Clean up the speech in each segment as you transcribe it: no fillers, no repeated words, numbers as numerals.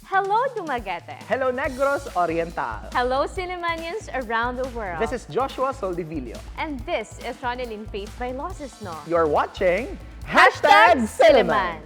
Hello, Dumaguete. Hello, Negros Oriental. Hello, Sillimanians around the world. This is Joshua Soldivilio. And this is Running in Faith by Losses No. You're watching Silliman.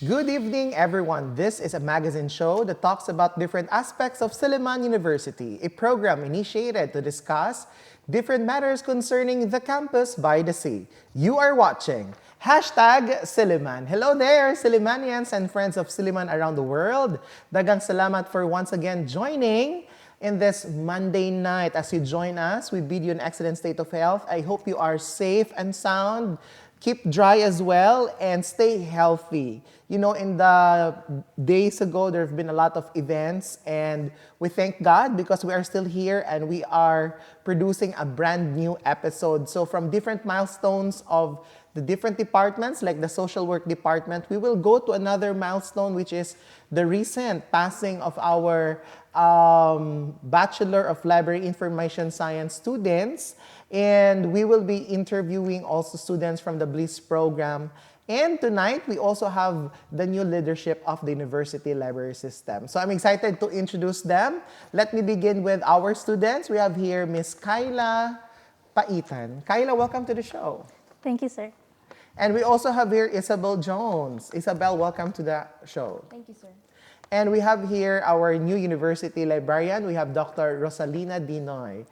Good evening, everyone. This is a magazine show that talks about different aspects of Silliman University, a program initiated to discuss different matters concerning the campus by the sea. You are watching Silliman. Hello there, Sillimanians and friends of Silliman around the world. Dagang salamat for once again joining in this Monday night. As you join us, we bid you an excellent state of health. I hope you are safe and sound. Keep dry as well and stay healthy. You know, in the days ago, there have been a lot of events and we thank God because we are still here and we are producing a brand new episode. So from different milestones of the different departments, like the social work department, we will go to another milestone, which is the recent passing of our Bachelor of Library Information Science students. And we will be interviewing also students from the BLISS program. And tonight, we also have the new leadership of the university library system. So I'm excited to introduce them. Let me begin with our students. We have here Miss Kyla Paitan. Kyla, welcome to the show. Thank you, sir. And we also have here Isabel Jones. Isabel, welcome to the show. Thank you, sir. And we have here our new university librarian. We have Dr. Rosalina Dinoy.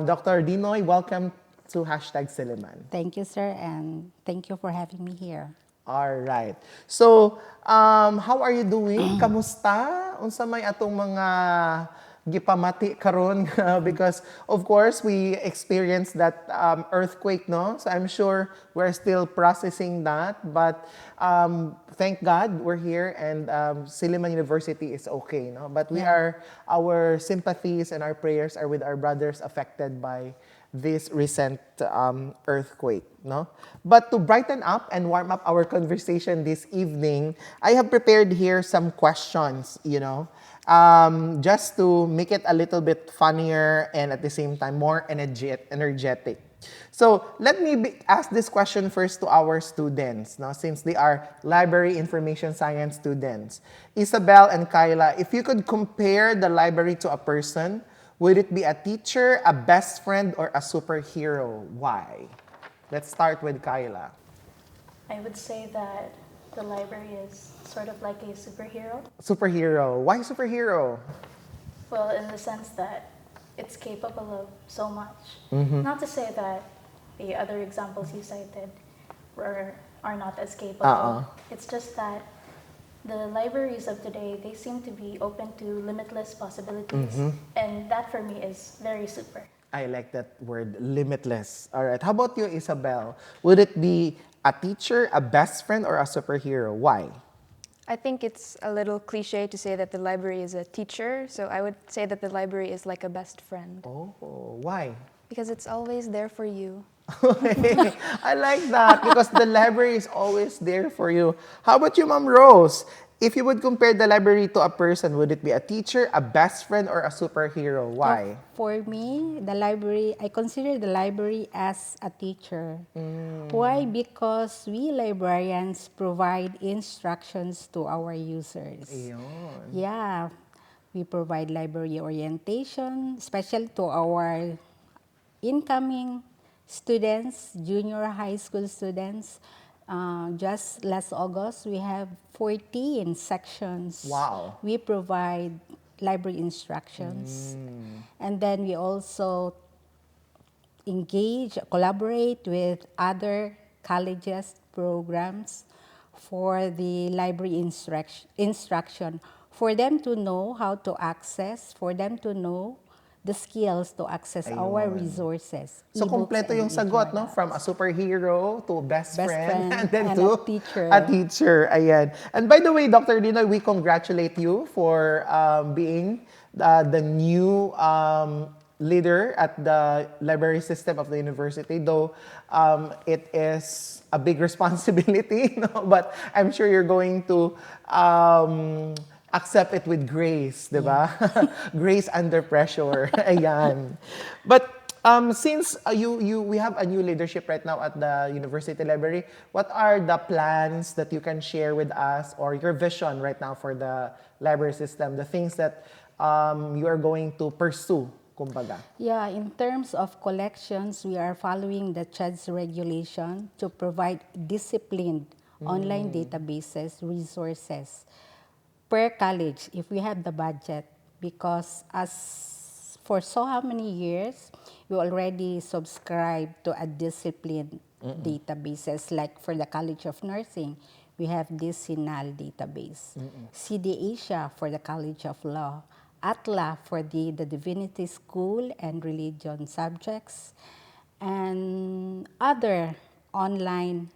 Dr. Dinoy, welcome to Silliman. Thank you, sir, and thank you for having me here. All right. So, how are you doing? Kamusta? Unsa may atong mga gipamati karon because of course we experienced that earthquake, no? So I'm sure we're still processing that, but thank God we're here and Silliman University is okay, no? But our sympathies and our prayers are with our brothers affected by this recent earthquake, no? But to brighten up and warm up our conversation this evening, I have prepared here some questions, you know, just to make it a little bit funnier and at the same time more energetic. So let me ask this question first to our students, no? Since they are library information science students. Isabel and Kyla, if you could compare the library to a person, would it be a teacher, a best friend, or a superhero? Why? Let's start with Kyla. I would say that the library is sort of like a superhero. Superhero. Why superhero? Well, in the sense that it's capable of so much. Not to say that the other examples you cited are not as capable. It's just that the libraries of today, they seem to be open to limitless possibilities. And that for me is very super. I like that word, limitless. All right. How about you, Isabel? Would it be a teacher, a best friend, or a superhero? Why? I think it's a little cliche to say that the library is a teacher, so I would say that the library is like a best friend. Oh, why? Because it's always there for you. I like that because the library is always there for you. How about you, Ma'am Rose? If you would compare the library to a person, would it be a teacher, a best friend, or a superhero? Why? For me, the library, I consider the library as a teacher. Why? Because we librarians provide instructions to our users. Ayun. Yeah, we provide library orientation, especially to our incoming students, junior high school students. Just last August, we have 14 sections. Wow. We provide library instructions. And then we also collaborate with other colleges programs for the library instruction, for them to know how to access, for them to know the skills to access our resources. So, E-books kompleto and yung sagot, no? e-journals. From a superhero to best friend, and then and to a teacher. a teacher. Ayan. And by the way, Dr. Dinoy, we congratulate you for being the new leader at the library system of the university, though it is a big responsibility, but I'm sure you're going to accept it with grace, di ba? Grace under pressure. Ayan. But since we have a new leadership right now at the university library, what are the plans that you can share with us, or your vision right now for the library system, the things that you are going to pursue, kumbaga? Yeah, in terms of collections, we are following the CHED's regulation to provide disciplined online databases, resources per college if we have the budget, because as for so how many years we already subscribe to a disciplined databases, like for the College of Nursing we have this SINAL database, CD Asia for the College of Law, ATLA for the Divinity School and religion subjects, and other online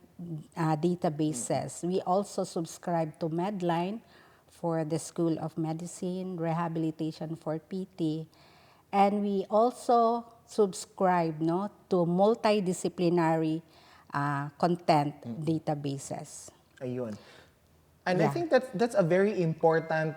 databases. We also subscribe to Medline for the School of Medicine, Rehabilitation for PT, and we also subscribe to multidisciplinary content databases. Ayun. And I Yeah. think that's a very important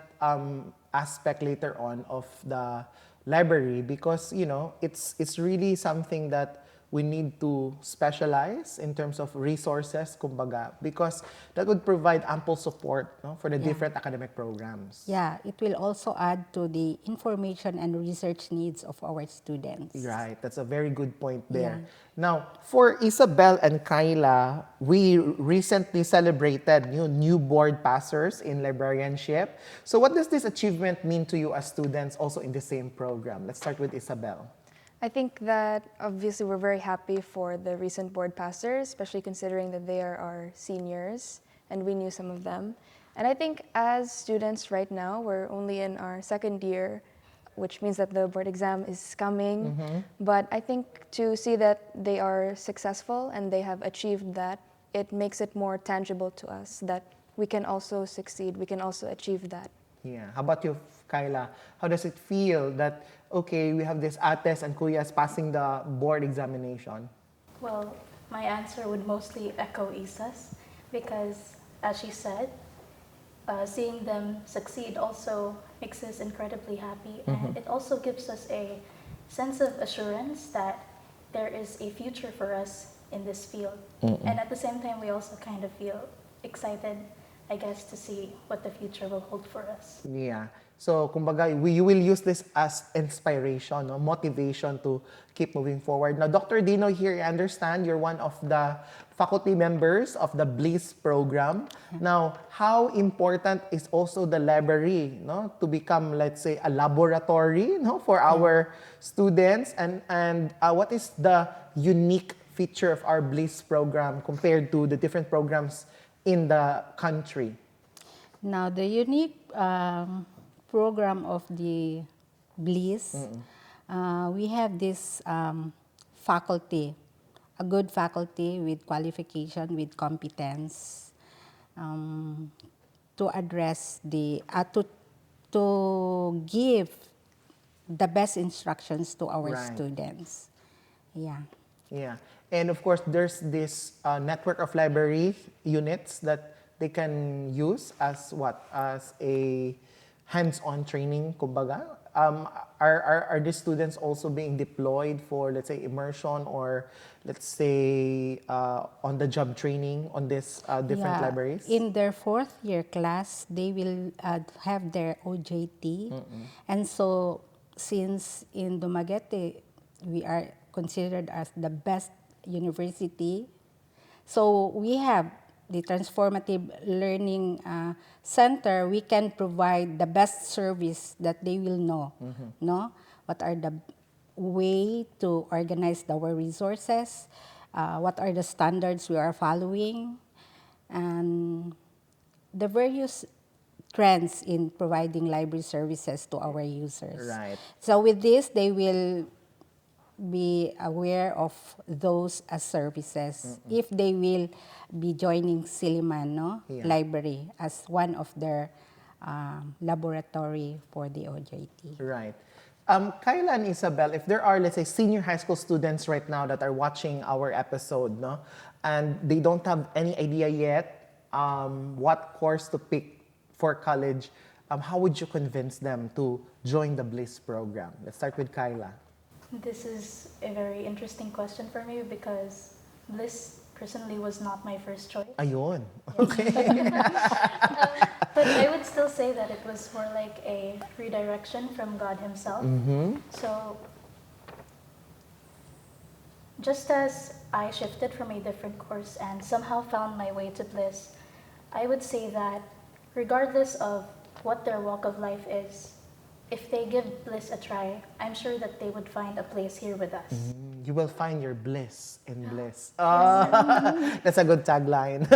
aspect later on of the library, because it's really something that we need to specialize in terms of resources, kumbaga, because that would provide ample support for the different academic programs. Yeah, it will also add to the information and research needs of our students. Right, that's a very good point there. Yeah. Now, for Isabel and Kyla, we recently celebrated new board passers in librarianship. So what does this achievement mean to you as students also in the same program? Let's start with Isabel. I think that obviously we're very happy for the recent board passers, especially considering that they are our seniors and we knew some of them. And I think as students right now, we're only in our second year, which means that the board exam is coming. But I think to see that they are successful and they have achieved that, it makes it more tangible to us that we can also succeed, we can also achieve that. Yeah. How about you, Kyla? How does it feel that, okay, we have this ates and kuyas passing the board examination? Well, my answer would mostly echo Isa's, because as she said, seeing them succeed also makes us incredibly happy, and it also gives us a sense of assurance that there is a future for us in this field. And at the same time, we also kind of feel excited, I guess, to see what the future will hold for us. Yeah. So, kumbaga, you will use this as inspiration, motivation to keep moving forward. Now, Dr. Dino here, I understand you're one of the faculty members of the BLISS program. Now, how important is also the library, to become, let's say, a laboratory, for our students? And what is the unique feature of our BLISS program compared to the different programs in the country? Now, the unique program of the BLISS, we have this faculty, a good faculty with qualification, with competence, to address to give the best instructions to our students. Yeah. Yeah. And of course, there's this network of library units that they can use as what? As a hands-on training, kumbaga. Are these students also being deployed for, let's say, immersion or, let's say, on-the-job training on these different libraries? In their fourth year class, they will have their OJT. And so, since in Dumaguete, we are considered as the best university, so we have the Transformative Learning Center. We can provide the best service that they will know, what are the way to organize our resources, what are the standards we are following, and the various trends in providing library services to our users. Right. So with this, they will be aware of those as services if they will be joining Silliman Library as one of their laboratory for the OJT. Right. Kyla and Isabel, if there are, let's say, senior high school students right now that are watching our episode, no, and they don't have any idea yet what course to pick for college, how would you convince them to join the Bliss program? Let's start with Kyla. This is a very interesting question for me because Bliss personally was not my first choice. Ayun. Okay. But I would still say that it was more like a redirection from God Himself. So, just as I shifted from a different course and somehow found my way to Bliss, I would say that regardless of what their walk of life is, if they give Bliss a try, I'm sure that they would find a place here with us. You will find your bliss in bliss. That's a good tagline.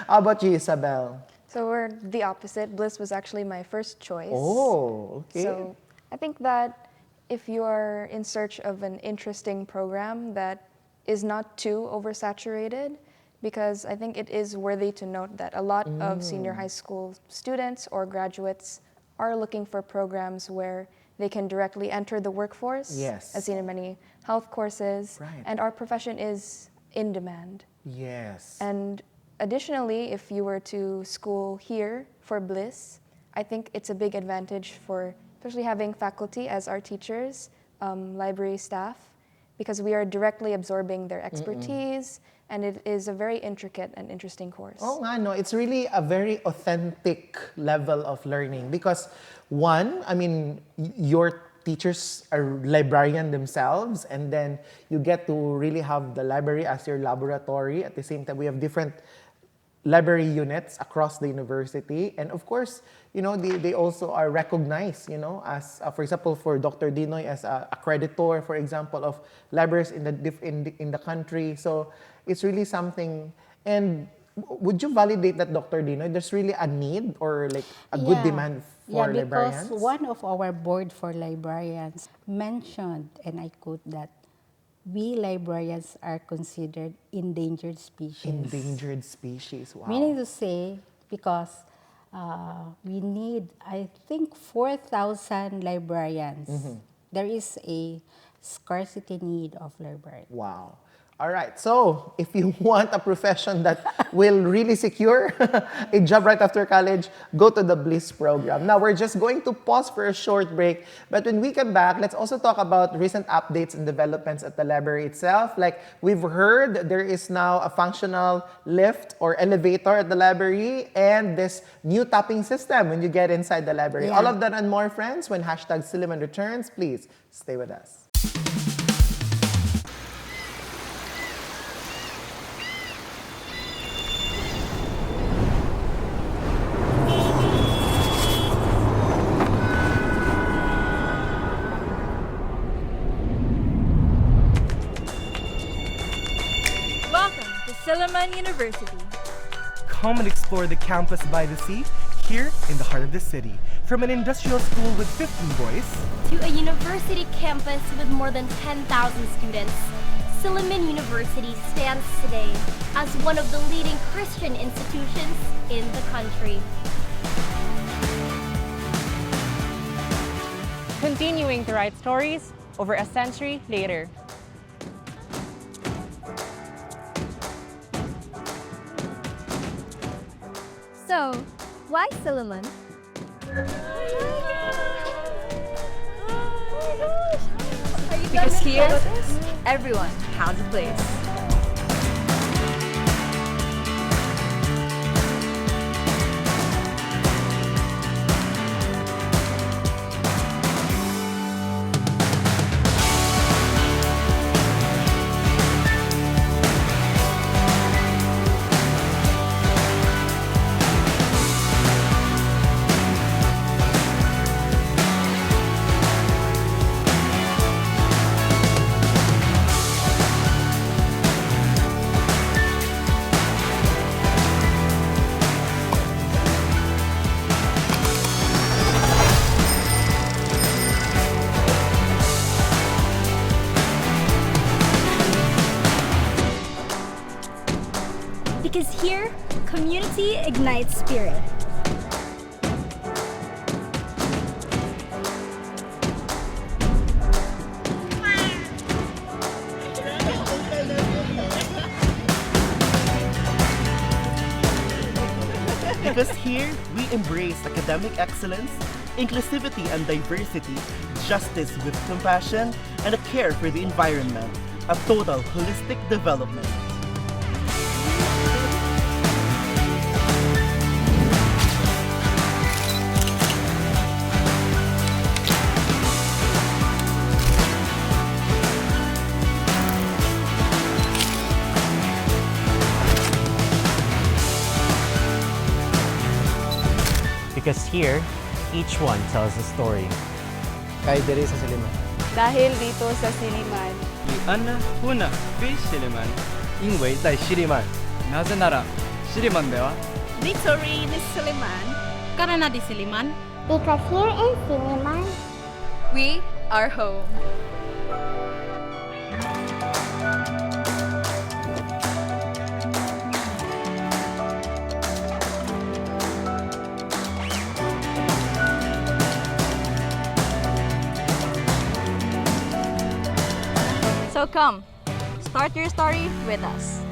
How about you, Isabel? So we're the opposite. Bliss was actually my first choice. Oh, okay. So I think that if you are in search of an interesting program that is not too oversaturated, because I think it is worthy to note that a lot of senior high school students or graduates are looking for programs where they can directly enter the workforce, Yes. as seen in many health courses, Right. and our profession is in demand. Yes. And additionally, if you were to school here for Bliss, I think it's a big advantage for especially having faculty as our teachers, library staff, because we are directly absorbing their expertise, and it is a very intricate and interesting course. Oh, nga, no. It's really a very authentic level of learning because, one, I mean, your teachers are librarian themselves, and then you get to really have the library as your laboratory. At the same time, we have different library units across the university, and of course, you know, they also are recognized, you know, as for example, for Dr. Dinoy as a accreditor, for example, of libraries in the country. So it's really something. And would you validate that, Dr. Dinoy, there's really a need or like a good demand for librarians? Because one of our board for librarians mentioned, and I quote that, we librarians are considered endangered species. Endangered species. Wow. Meaning to say, because we need, I think, 4,000 librarians. There is a scarcity need of librarians. Wow. All right. So, if you want a profession that will really secure a job right after college, go to the Bliss program. Now, we're just going to pause for a short break. But when we come back, let's also talk about recent updates and developments at the library itself. Like we've heard, there is now a functional lift or elevator at the library and this new tapping system when you get inside the library. Yeah. All of that and more, friends, when #Silliman returns. Please stay with us. Welcome to Silliman University. Come and explore the campus by the sea here in the heart of the city. From an industrial school with 15 boys to a university campus with more than 10,000 students, Silliman University stands today as one of the leading Christian institutions in the country. Continuing to write stories over a century later. So, why Silliman? Because here, everyone has a place. Because here, community ignites spirit. Here, we embrace academic excellence, inclusivity and diversity, justice with compassion, and a care for the environment, a total holistic development. Because here, each one tells a story. Kay diri sa Silliman. Dahil dito sa Silliman, 安娜、湖南、非西里曼，因为在西里曼。なぜなら、西里曼では Victory in Silliman. Karena di Silliman, Because here in Silliman, we are home. So come, start your story with us.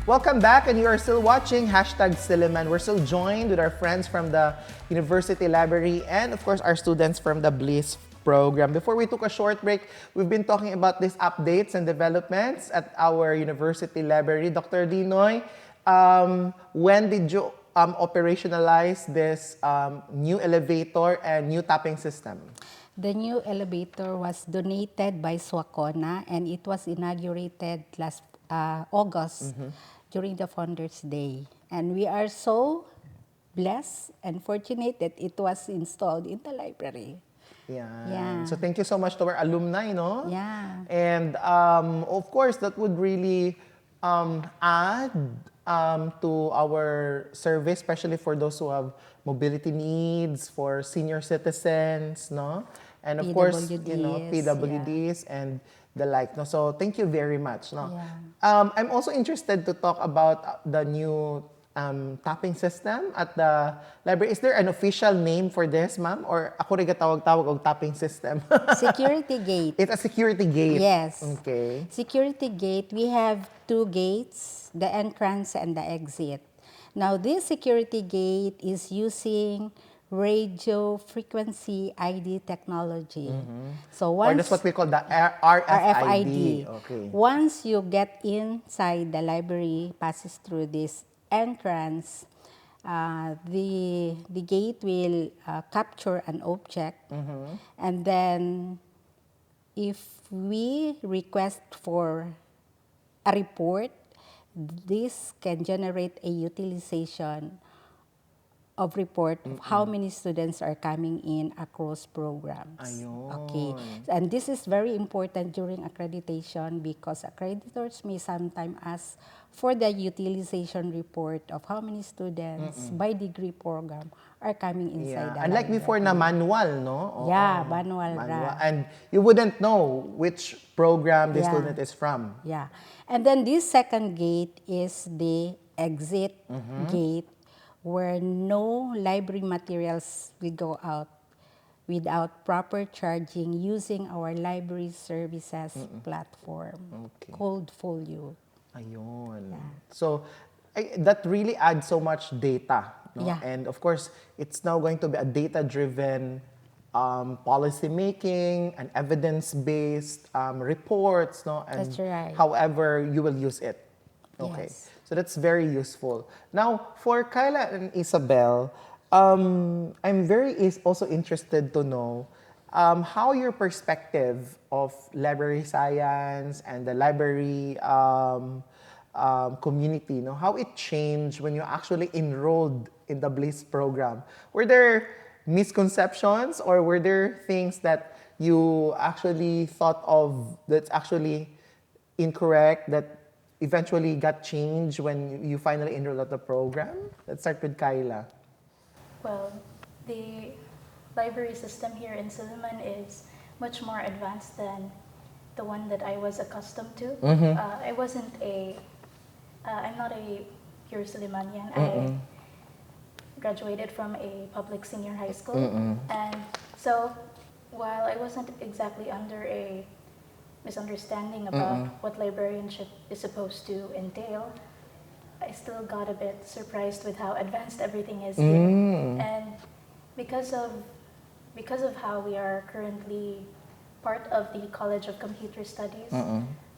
Welcome back, and you are still watching #Silliman. We're still joined with our friends from the University Library and, of course, our students from the BLISS program. Before we took a short break, we've been talking about these updates and developments at our University Library. Dr. Dinoy, when did you operationalize this new elevator and new tapping system? the new elevator was donated by Swakona and it was inaugurated last August during the Founders Day. And we are so blessed and fortunate that it was installed in the library. Yeah. So thank you so much to our alumni, no? Yeah. And of course, that would really add to our service, especially for those who have mobility needs, for senior citizens, no? And of course, you know, PWDs and the like. No? So thank you very much. No? Yeah. I'm also interested to talk about the new tapping system at the library. Is there an official name for this, ma'am? Or ako rin tawag-tawag og tapping system? Security gate. It's a security gate. Yes. Okay. Security gate, we have two gates, the entrance and the exit. Now, this security gate is using radio frequency ID technology. So Or once that's what we call the RFID. RFID. Okay. Once you get inside the library, passes through this entrance, the gate will capture an object, and then if we request for a report, this can generate a utilization of report of how many students are coming in across programs. Ayun. Okay. And this is very important during accreditation because accreditors may sometimes ask for the utilization report of how many students by degree program are coming inside the Unlike before na manual, no? Yeah, manual. And you wouldn't know which program the student is from. Yeah. And then this second gate is the exit gate where no library materials will go out without proper charging using our library services platform called Folio. Ayun. So, that really adds so much data. No? Yeah. And of course, it's now going to be a data-driven policy making and evidence-based reports. No? And That's right. however you will use it. Okay. Yes. So that's very useful. Now, for Kyla and Isabel, I'm also interested to know how your perspective of library science and the library community, how it changed when you actually enrolled in the BLISS program. Were there misconceptions or were there things that you actually thought of that's actually incorrect that eventually got changed when you finally enrolled at the program? Let's start with Kyla. Well, the library system here in Silliman is much more advanced than the one that I was accustomed to. I'm not a pure Sillimanian. I graduated from a public senior high school. And so while I wasn't exactly under a misunderstanding about what librarianship is supposed to entail, I still got a bit surprised with how advanced everything is here. And because of how we are currently part of the College of Computer Studies,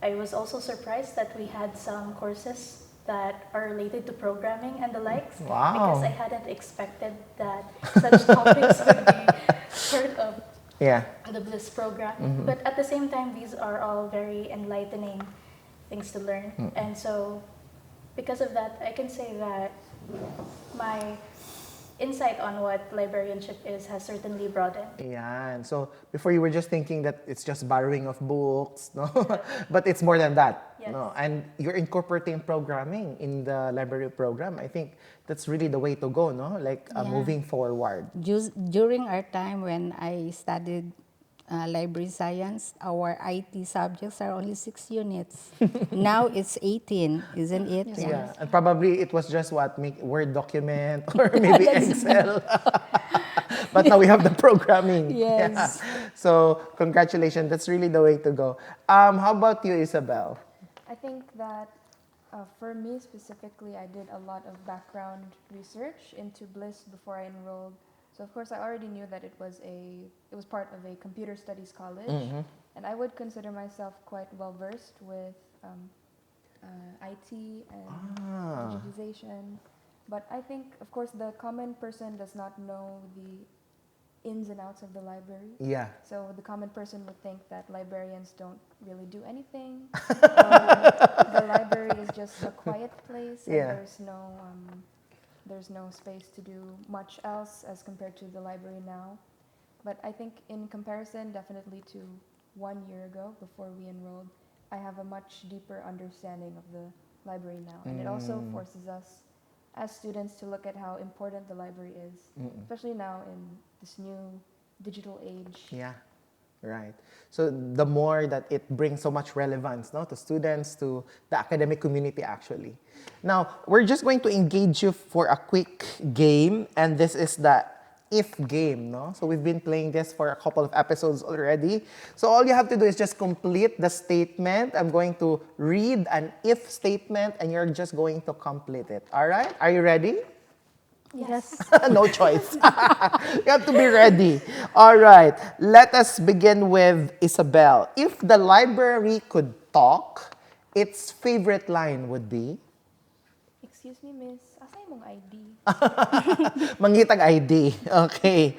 I was also surprised that we had some courses that are related to programming and the likes. Wow. Because I hadn't expected that such topics would be part of the BLISS program. But at the same time, these are all very enlightening things to learn. And so because of that, I can say that my insight on what librarianship is has certainly broadened. Yeah, and so before you were just thinking that it's just borrowing of books, no? But it's more than that. Yes. No? And you're incorporating programming in the library program. I think that's really the way to go, no? Like moving forward. During our time when I studied library science, our IT subjects are only 6 units. Now it's 18, isn't it? Yeah, and probably it was just make Word document or maybe Excel. But now we have the programming. Yes. Yeah. So congratulations, that's really the way to go. How about you, Isabel? I think that for me specifically, I did a lot of background research into BLISS before I enrolled. So of course, I already knew that it was part of a computer studies college, and I would consider myself quite well versed with IT and digitization. But I think, of course, the common person does not know the ins and outs of the library. Yeah. So the common person would think that librarians don't really do anything. The library is just a quiet place, and there's no space to do much else as compared to the library now. But I think in comparison, definitely to 1 year ago before we enrolled, I have a much deeper understanding of the library now. And it also forces us as students to look at how important the library is, especially now in this new digital age. Yeah, right. So the more that it brings so much relevance, to students, to the academic community actually. Now, we're just going to engage you for a quick game, and this is the if game, So we've been playing this for a couple of episodes already. So all you have to do is just complete the statement. I'm going to read an if statement, and you're just going to complete it. All right? Are you ready? Yes. No choice. You have to be ready. All right. Let us begin with Isabel. If the library could talk, its favorite line would be? Excuse me, miss. Asay mong ID? Mangitag ID. Okay.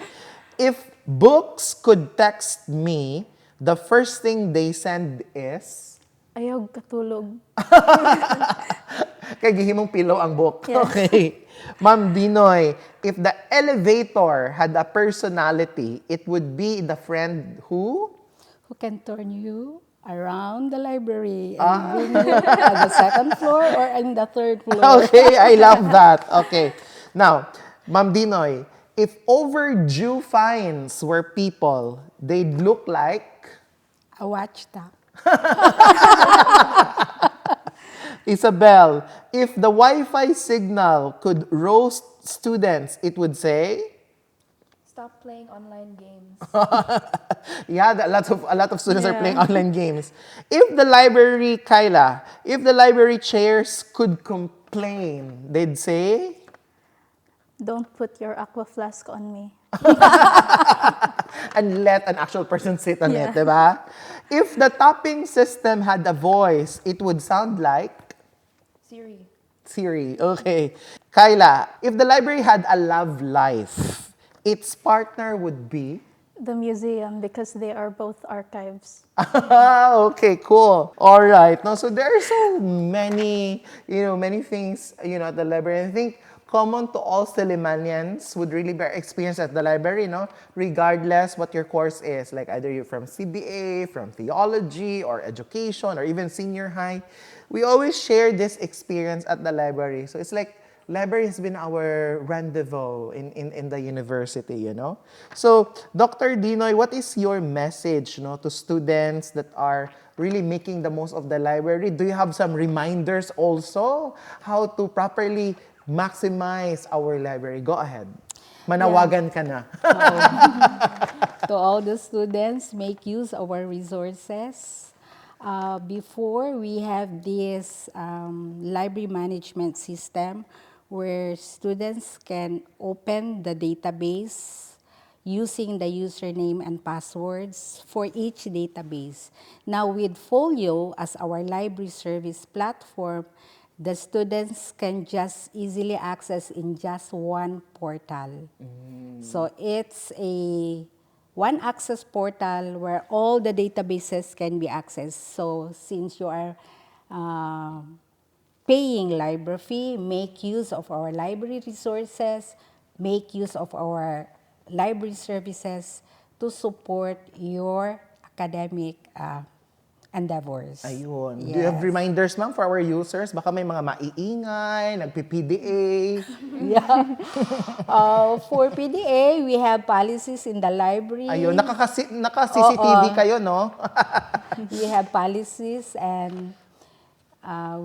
If books could text me, the first thing they send is? Ayaw katulog. Kay Kaya gihimong pillow ang book. Yes. Okay. Ma'am Dinoy, if the elevator had a personality, it would be the friend who? Who can turn you around the library and bring you at the second floor or in the third floor. Okay, I love that. Okay. Now, Ma'am Dinoy, if overdue fines were people, they'd look like? A watchdog. Isabel, if the Wi-Fi signal could roast students, it would say? Stop playing online games. Yeah, a lot of students are playing online games. If the library, Kyla, if the library chairs could complain, they'd say? Don't put your aqua flask on me. And let an actual person sit on it, diba? If the tapping system had a voice, it would sound like? Siri, okay. Kyla, if the library had a love life, its partner would be? The museum, because they are both archives. Okay, cool. All right. No, so there are so many, many things, at the library. I think common to all Sillimanians would really be experience at the library, regardless what your course is. Like either you're from CBA, from theology, or education, or even senior high. We always share this experience at the library. So it's like library has been our rendezvous in the university, So, Dr. Dinoy, what is your message, to students that are really making the most of the library? Do you have some reminders also how to properly maximize our library? Go ahead. Manawagan ka na. To all the students, make use of our resources. Before, we have this library management system where students can open the database using the username and passwords for each database. Now, with Folio as our library service platform, the students can just easily access in just one portal. So it's a one access portal where all the databases can be accessed. So since you are paying library fee, make use of our library resources, make use of our library services to support your academic endeavors. Ayun. Yes. Do you have reminders, ma'am, for our users? Baka may mga maiingay, nagpi-PDA. Yeah. For PDA, we have policies in the library. Ayun, naka-CCTV kayo, no? We have policies and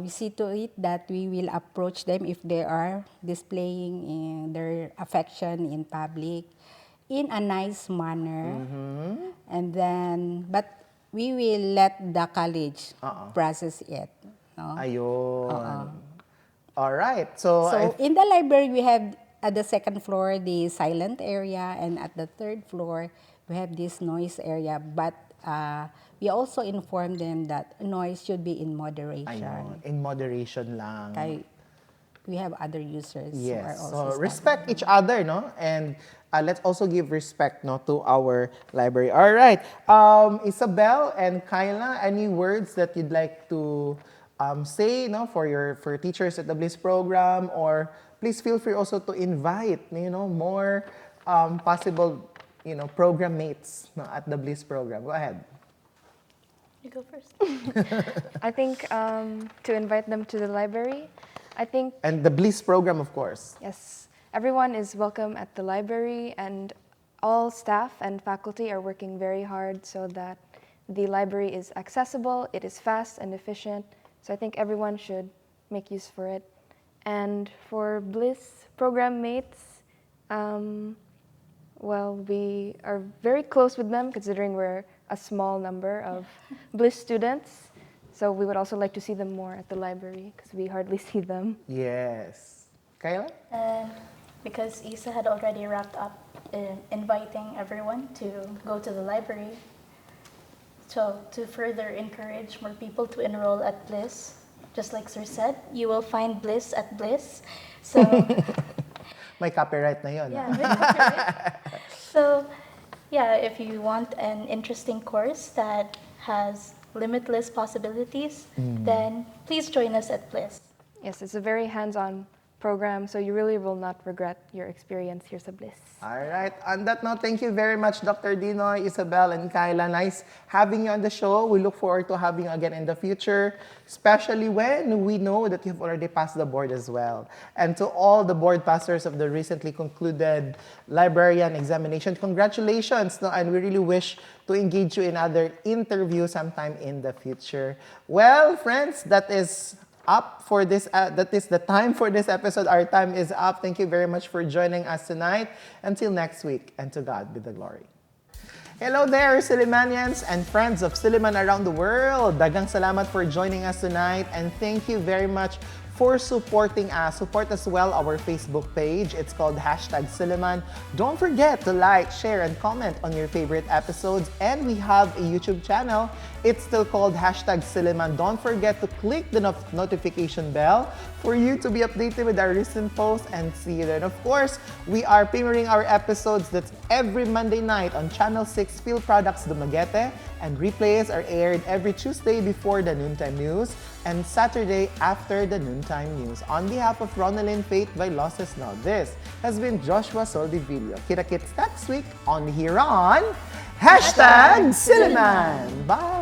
we see to it that we will approach them if they are displaying their affection in public in a nice manner. And then, but we will let the college process it. No? Ayun. All right. So in the library, we have at the second floor the silent area, and at the third floor, we have this noise area. But we also inform them that noise should be in moderation. Ayun, in moderation lang. We have other users yes. who are also So respect each other, no? And let's also give respect, to our library. All right. Isabel and Kyla, any words that you'd like to say, for teachers at the Bliss program, or please feel free also to invite, more possible, program mates at the Bliss program. Go ahead. You go first. I think to invite them to the library, And the Bliss program, of course. Yes, everyone is welcome at the library, and all staff and faculty are working very hard so that the library is accessible, it is fast and efficient. So I think everyone should make use for it. And for Bliss program mates, we are very close with them considering we're a small number of Bliss students. So we would also like to see them more at the library because we hardly see them. Yes. Kyla? Because Isa had already wrapped up inviting everyone to go to the library. So to further encourage more people to enroll at Bliss, just like Sir said, you will find Bliss at Bliss. So may copyright na yun. Yeah, may copyright. So if you want an interesting course that has limitless possibilities, then please join us at Bliss. Yes, it's a very hands-on program, so you really will not regret your experience here sa Bliss. All right. On that note, thank you very much, Dr. Dinoy, Isabel, and Kyla. Nice having you on the show. We look forward to having you again in the future, especially when we know that you've already passed the board as well. And to all the board passers of the recently concluded librarian examination, congratulations. No? And we really wish to engage you in other interviews sometime in the future. Well, friends, that is up for this. That is the time for this episode. Our time is up. Thank you very much for joining us tonight. Until next week, and to God be the glory. Hello there, Sillimanians and friends of Silliman around the world. Daghang salamat for joining us tonight, and thank you very much for supporting us. Support as well our Facebook page. It's called #Silliman. Don't forget to like, share, and comment on your favorite episodes. And we have a YouTube channel. It's still called #Silliman. Don't forget to click the notification bell for you to be updated with our recent posts, and see you there. And of course, we are premiering our episodes. That's every Monday night on Channel 6 Field Products Dumaguete, and replays are aired every Tuesday before the noontime news and Saturday after the noontime news. On behalf of Ronaldin Faith by Losses Now, this has been Joshua Soldivillo. Kita-kits next week on here on #Silliman. Bye!